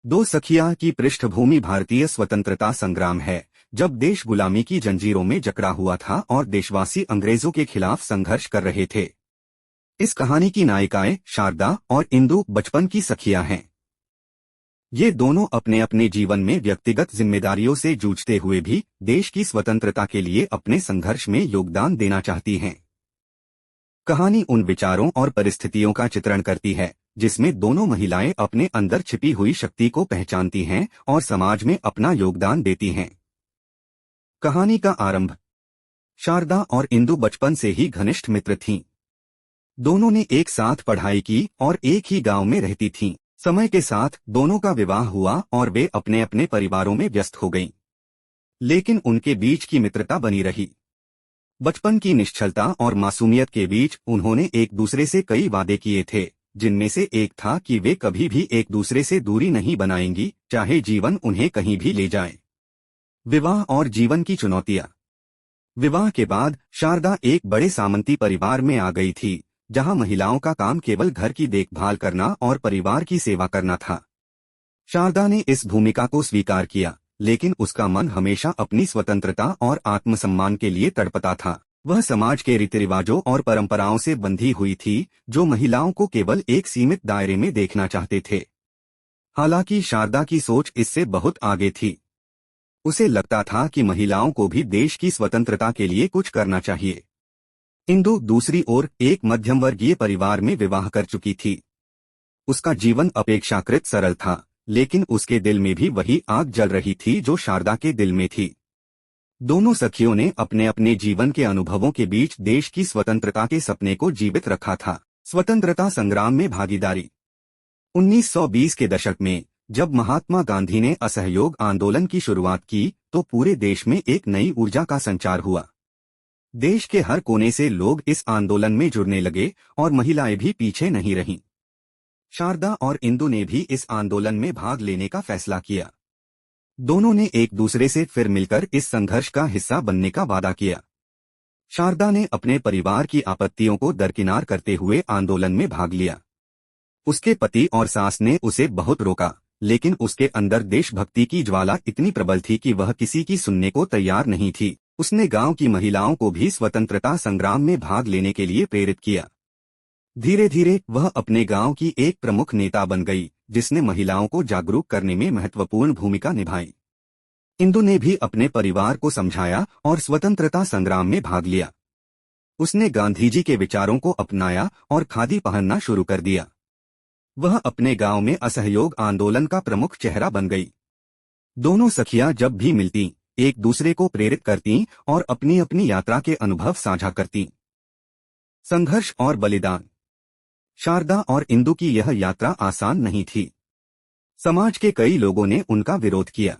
दो सखिया की पृष्ठभूमि भारतीय स्वतंत्रता संग्राम है, जब देश गुलामी की जंजीरों में जकड़ा हुआ था और देशवासी अंग्रेजों के खिलाफ संघर्ष कर रहे थे। इस कहानी की नायिकाएं शारदा और इंदु बचपन की सखियां हैं। ये दोनों अपने अपने जीवन में व्यक्तिगत जिम्मेदारियों से जूझते हुए भी देश की स्वतंत्रता के लिए अपने संघर्ष में योगदान देना चाहती हैं। कहानी उन विचारों और परिस्थितियों का चित्रण करती है जिसमें दोनों महिलाएं अपने अंदर छिपी हुई शक्ति को पहचानती हैं और समाज में अपना योगदान देती हैं। कहानी का आरंभ। शारदा और इंदु बचपन से ही घनिष्ठ मित्र थीं। दोनों ने एक साथ पढ़ाई की और एक ही गांव में रहती थीं। समय के साथ दोनों का विवाह हुआ और वे अपने अपने परिवारों में व्यस्त हो गईं। लेकिन उनके बीच की मित्रता बनी रही। बचपन की निश्चलता और मासूमियत के बीच उन्होंने एक दूसरे से कई वादे किए थे, जिनमें से एक था कि वे कभी भी एक दूसरे से दूरी नहीं बनाएंगी, चाहे जीवन उन्हें कहीं भी ले जाए। विवाह और जीवन की चुनौतियां। विवाह के बाद शारदा एक बड़े सामंती परिवार में आ गई थी, जहां महिलाओं का काम केवल घर की देखभाल करना और परिवार की सेवा करना था। शारदा ने इस भूमिका को स्वीकार किया, लेकिन उसका मन हमेशा अपनी स्वतंत्रता और आत्मसम्मान के लिए तड़पता था। वह समाज के रीति रिवाजों और परंपराओं से बंधी हुई थी, जो महिलाओं को केवल एक सीमित दायरे में देखना चाहते थे। हालांकि शारदा की सोच इससे बहुत आगे थी। उसे लगता था कि महिलाओं को भी देश की स्वतंत्रता के लिए कुछ करना चाहिए। इंदु दूसरी ओर एक मध्यम वर्गीय परिवार में विवाह कर चुकी थी। उसका जीवन अपेक्षाकृत सरल था, लेकिन उसके दिल में भी वही आग जल रही थी जो शारदा के दिल में थी। दोनों सखियों ने अपने अपने जीवन के अनुभवों के बीच देश की स्वतंत्रता के सपने को जीवित रखा था। स्वतंत्रता संग्राम में भागीदारी। 1920 के दशक में जब महात्मा गांधी ने असहयोग आंदोलन की शुरुआत की, तो पूरे देश में एक नई ऊर्जा का संचार हुआ। देश के हर कोने से लोग इस आंदोलन में जुड़ने लगे और महिलाएं भी पीछे नहीं रहीं। शारदा और इंदु ने भी इस आंदोलन में भाग लेने का फैसला किया। दोनों ने एक दूसरे से फिर मिलकर इस संघर्ष का हिस्सा बनने का वादा किया। शारदा ने अपने परिवार की आपत्तियों को दरकिनार करते हुए आंदोलन में भाग लिया। उसके पति और सास ने उसे बहुत रोका, लेकिन उसके अंदर देशभक्ति की ज्वाला इतनी प्रबल थी कि वह किसी की सुनने को तैयार नहीं थी। उसने गांव की महिलाओं को भी स्वतंत्रता संग्राम में भाग लेने के लिए प्रेरित किया। धीरे धीरे वह अपने गांव की एक प्रमुख नेता बन गई, जिसने महिलाओं को जागरूक करने में महत्वपूर्ण भूमिका निभाई। इंदु ने भी अपने परिवार को समझाया और स्वतंत्रता संग्राम में भाग लिया। उसने गांधीजी के विचारों को अपनाया और खादी पहनना शुरू कर दिया। वह अपने गांव में असहयोग आंदोलन का प्रमुख चेहरा बन गई। दोनों सखियां जब भी मिलती, एक दूसरे को प्रेरित करती और अपनी अपनी यात्रा के अनुभव साझा करती। संघर्ष और बलिदान। शारदा और इंदु की यह यात्रा आसान नहीं थी। समाज के कई लोगों ने उनका विरोध किया।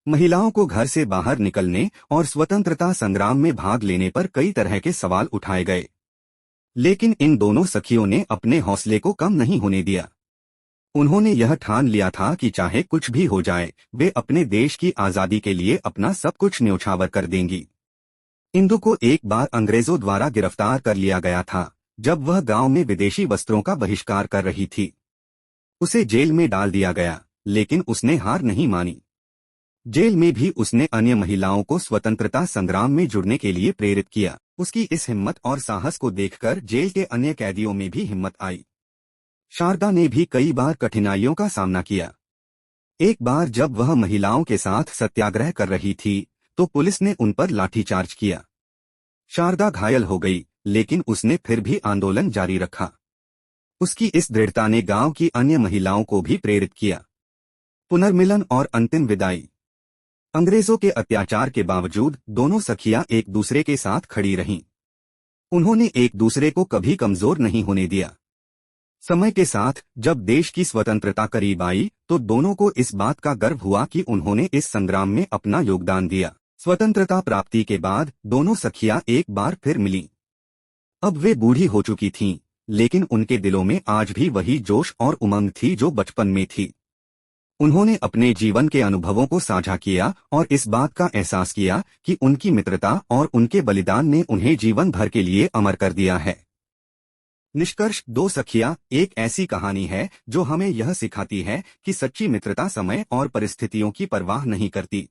महिलाओं को घर से बाहर निकलने और स्वतंत्रता संग्राम में भाग लेने पर कई तरह के सवाल उठाए गए। लेकिन इन दोनों सखियों ने अपने हौसले को कम नहीं होने दिया। उन्होंने यह ठान लिया था कि चाहे कुछ भी हो जाए, वे अपने देश की आजादी के लिए अपना सब कुछ न्योछावर कर देंगी। इंदु को एक बार अंग्रेजों द्वारा गिरफ्तार कर लिया गया था, जब वह गांव में विदेशी वस्त्रों का बहिष्कार कर रही थी। उसे जेल में डाल दिया गया, लेकिन उसने हार नहीं मानी। जेल में भी उसने अन्य महिलाओं को स्वतंत्रता संग्राम में जुड़ने के लिए प्रेरित किया। उसकी इस हिम्मत और साहस को देखकर जेल के अन्य कैदियों में भी हिम्मत आई। शारदा ने भी कई बार कठिनाइयों का सामना किया। एक बार जब वह महिलाओं के साथ सत्याग्रह कर रही थी, तो पुलिस ने उन पर लाठीचार्ज किया। शारदा घायल हो गई, लेकिन उसने फिर भी आंदोलन जारी रखा। उसकी इस दृढ़ता ने गांव की अन्य महिलाओं को भी प्रेरित किया। पुनर्मिलन और अंतिम विदाई। अंग्रेजों के अत्याचार के बावजूद दोनों सखियां एक दूसरे के साथ खड़ी रहीं। उन्होंने एक दूसरे को कभी कमजोर नहीं होने दिया। समय के साथ जब देश की स्वतंत्रता करीब आई, तो दोनों को इस बात का गर्व हुआ कि उन्होंने इस संग्राम में अपना योगदान दिया। स्वतंत्रता प्राप्ति के बाद दोनों सखियां एक बार फिर मिलीं। अब वे बूढ़ी हो चुकी थीं, लेकिन उनके दिलों में आज भी वही जोश और उमंग थी जो बचपन में थी। उन्होंने अपने जीवन के अनुभवों को साझा किया और इस बात का एहसास किया कि उनकी मित्रता और उनके बलिदान ने उन्हें जीवन भर के लिए अमर कर दिया है। निष्कर्ष, दो सखियां एक ऐसी कहानी है जो हमें यह सिखाती है कि सच्ची मित्रता समय और परिस्थितियों की परवाह नहीं करती।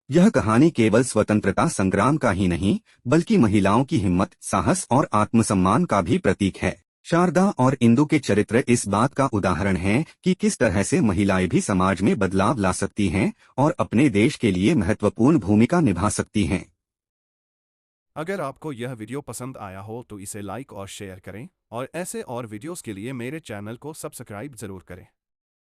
यह कहानी केवल स्वतंत्रता संग्राम का ही नहीं, बल्कि महिलाओं की हिम्मत, साहस और आत्मसम्मान का भी प्रतीक है। शारदा और इंदु के चरित्र इस बात का उदाहरण हैं कि किस तरह से महिलाएं भी समाज में बदलाव ला सकती हैं और अपने देश के लिए महत्वपूर्ण भूमिका निभा सकती हैं। अगर आपको यह वीडियो पसंद आया हो तो इसे लाइक और शेयर करें और ऐसे और वीडियोस के लिए मेरे चैनल को सब्सक्राइब जरूर करें।